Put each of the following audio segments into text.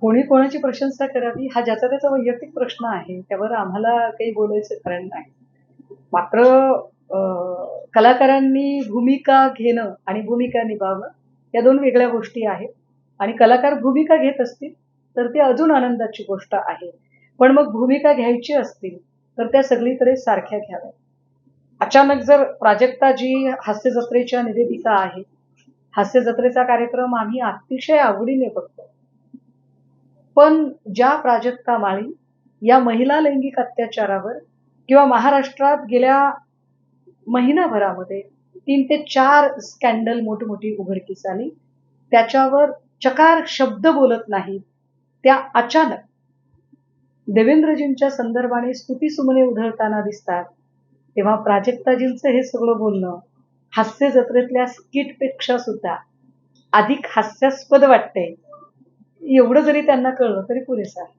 कोणी कोणाची प्रशंसा करावी हा ज्याचा त्याचा वैयक्तिक प्रश्न आहे. त्यावर आम्हाला काही बोलायचं कारण नाही. मात्र कलाकारांनी भूमिका घेणं आणि भूमिका निभावणं या 2 वेगळ्या गोष्टी आहेत. आणि कलाकार भूमिका घेत असतील, तर ती अजून आनंदाची गोष्ट आहे. पण मग भूमिका घ्यायची असतील, तर त्या सगळीकडे सारख्या घ्याव्यात. अचानक जर प्राजक्ता जी हास्य जत्रेच्या निवेदिका आहेत, हास्य जत्रेचा कार्यक्रम आम्ही अतिशय आवडीने बघतो. पण ज्या प्राजक्ता माळी या महिला लैंगिक अत्याचारावर किंवा महाराष्ट्रात गेल्या महिनाभरामध्ये 3 ते 4 स्कॅन्डल मोठी-मोठी उघडकीस आली. त्याच्यावर चकार शब्द बोलत नाहीत. त्या अचानक देवेंद्रजींच्या संदर्भाने स्तुतिसुमने उधळताना दिसतात. तेव्हा प्राजक्ताजींचं हे सगळं बोलणं हास्य जत्रेतल्या स्किटपेक्षा सुद्धा अधिक हास्यास्पद वाटतंय. एवढं जरी त्यांना कळलं तरी पुरेसं आहे.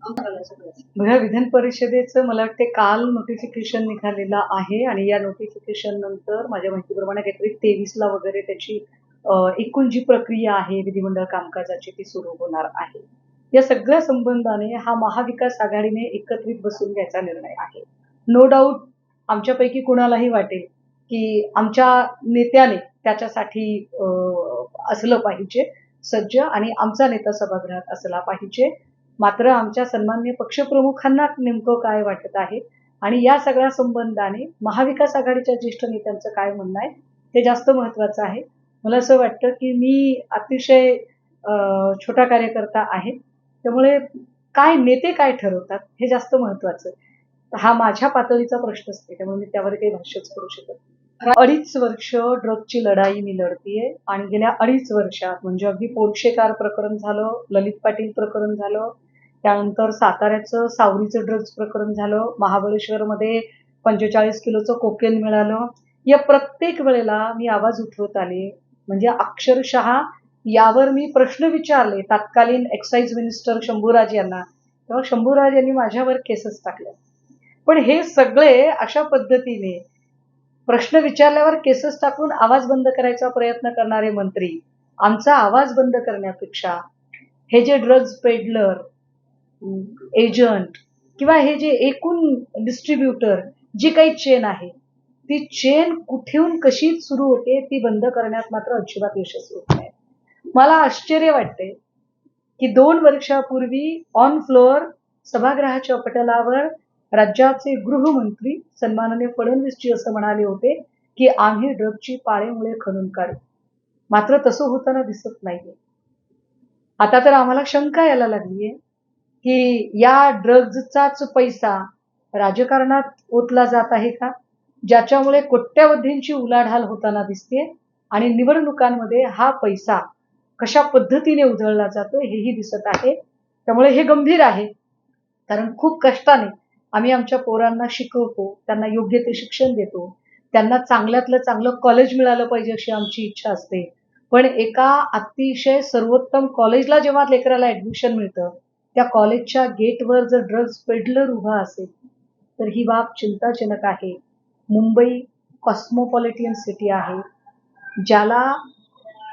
बघा, विधान परिषदेचं मला वाटते काल नोटिफिकेशन निघालेलं आहे आणि या नोटिफिकेशन नंतर माझ्या माहितीप्रमाणे काहीतरी 23ला वगैरे त्याची एकूण जी प्रक्रिया आहे विधिमंडळ कामकाजाची ती सुरू होणार आहे. या सगळ्या संबंधाने हा महाविकास आघाडीने एकत्रित बसून घ्यायचा निर्णय आहे. नो डाऊट आमच्यापैकी कुणालाही वाटेल की आमच्या नेत्याने त्याच्यासाठी असलं पाहिजे सज्ज आणि आमचा नेता सभागृहात असला पाहिजे. मात्र आमच्या सन्माननीय पक्षप्रमुखांना नेमकं काय वाटत आहे आणि या सगळ्या संबंधाने महाविकास आघाडीच्या ज्येष्ठ नेत्यांचं काय म्हणणं आहे ते जास्त महत्वाचं आहे. मला असं वाटतं की मी अतिशय छोटा कार्यकर्ता आहे, त्यामुळे काय नेते काय ठरवतात हे जास्त महत्वाचं. हा माझ्या पातळीचा प्रश्न असते, त्यामुळे मी त्यावर काही भाष्यच करू शकत. 2.5 वर्ष ड्रगची लढाई मी लढतीये आणि गेल्या 2.5 वर्षात म्हणजे अगदी पोटशेकार प्रकरण झालं, ललित पाटील प्रकरण झालं, त्यानंतर साताऱ्याचं सावरीचं ड्रग्ज प्रकरण झालं, महाबळेश्वरमध्ये 45 किलोचं कोकेन मिळालं. या प्रत्येक वेळेला मी आवाज उठवत आले, म्हणजे अक्षरशः यावर मी प्रश्न विचारले तत्कालीन एक्साईज मिनिस्टर शंभूराज यांना, तेव्हा शंभूराज यांनी माझ्यावर केसेस टाकल्या. पण हे सगळे अशा पद्धतीने प्रश्न विचारल्यावर केसेस टाकून आवाज बंद करायचा प्रयत्न करणारे मंत्री आमचा आवाज बंद करण्यापेक्षा हे जे ड्रग्ज पेडलर, एजंट किंवा हे जे एकूण डिस्ट्रीब्युटर जी काही चेन आहे ती चेन कुठून कशी सुरू होते ती बंद करण्यात मात्र अजिबात यशस्वी होत नाही. मला आश्चर्य वाटते की 2 वर्षापूर्वी ऑन फ्लोअर सभागृहाच्या पटलावर राज्याचे गृहमंत्री सन्माननीय फडणवीसजी असं म्हणाले होते की आम्ही ड्रगची पाळेमुळे खणून काढू. मात्र तसं होताना दिसत नाहीये. आता तर आम्हाला शंका यायला लागलीये की या ड्रग्जचाच पैसा राजकारणात ओतला जात आहे का, ज्याच्यामुळे कोट्यावधींची उलाढाल होताना दिसते आणि निवडणुकांमध्ये हा पैसा कशा पद्धतीने उधळला जातो हेही दिसत आहे. त्यामुळे हे गंभीर आहे, कारण खूप कष्टाने आम्ही आमच्या पोरांना शिकवतो, त्यांना योग्य ते शिक्षण देतो, त्यांना चांगल्यातलं चांगलं कॉलेज मिळालं पाहिजे अशी आमची इच्छा असते. पण एका अतिशय सर्वोत्तम कॉलेजला जेव्हा लेकराला ऍडमिशन मिळतं त्या कॉलेजच्या गेटवर जर ड्रग्ज पेडलर उभा असेल तर ही बाब चिंताजनक आहे. मुंबई कॉस्मोपॉलिटियन सिटी आहे, ज्याला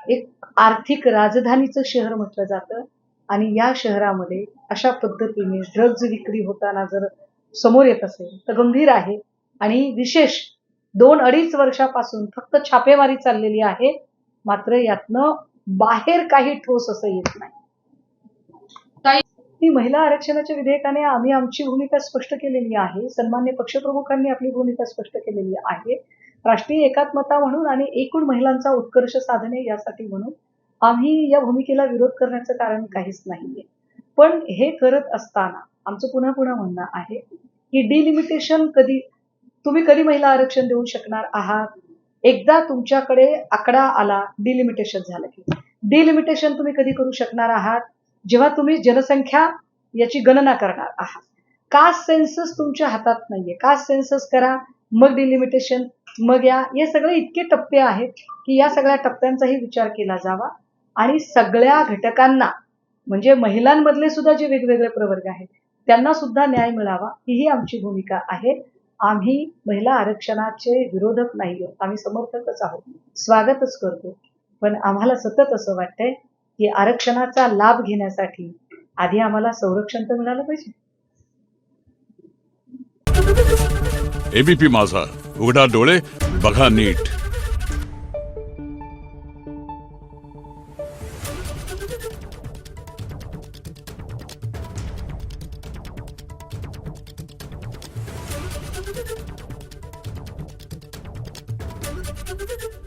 एक आर्थिक राजधानीचं शहर म्हटलं जातं आणि या शहरामध्ये अशा पद्धतीने ड्रग्ज विक्री होताना जर समोर येत असेल तर गंभीर आहे. आणि विशेष 2-2.5 वर्षापासून फक्त छापेमारी चाललेली आहे, मात्र यातनं बाहेर काही ठोस असं येत नाही. ती महिला आरक्षणाच्या विधेयकाने आम्ही आमची भूमिका स्पष्ट केलेली आहे, सन्मान्य पक्षप्रमुखांनी आपली भूमिका स्पष्ट केलेली आहे. राष्ट्रीय एकात्मता म्हणून आणि एकूण महिलांचा उत्कर्ष साधने यासाठी म्हणून आम्ही या भूमिकेला विरोध करण्याचं कारण काहीच नाहीये. पण हे करत असताना आमचं पुन्हा पुन्हा म्हणणं आहे की डिलिमिटेशन तुम्ही कधी महिला आरक्षण देऊ शकणार आहात? एकदा तुमच्याकडे आकडा आला डिलिमिटेशन झालं की डिलिमिटेशन तुम्ही कधी करू शकणार आहात? जेव्हा तुम्ही जनसंख्या याची गणना करणार आहात. कास्ट सेन्सस तुमच्या हातात नाहीये. कास्ट सेन्सस करा, मग डिलिमिटेशन, मग हे सगळे इतके टप्पे आहेत की या सगळ्या टप्प्यांचाही विचार केला जावा आणि सगळ्या घटकांना म्हणजे महिलांमधले सुद्धा जे वेगवेगळे प्रवर्ग आहेत त्यांना सुद्धा न्याय मिळावा ही आमची भूमिका आहे. आम्ही महिला आरक्षणाचे विरोधक नाही आहोत, आम्ही समर्थकच आहोत, स्वागतच करतो. पण आम्हाला सतत असं वाटतंय की आरक्षणाचा लाभ घेण्यासाठी आधी आम्हाला संरक्षण तर मिळालं पाहिजे. एबीपी माझा, उघडा डोळे बघा नीट. Thank you.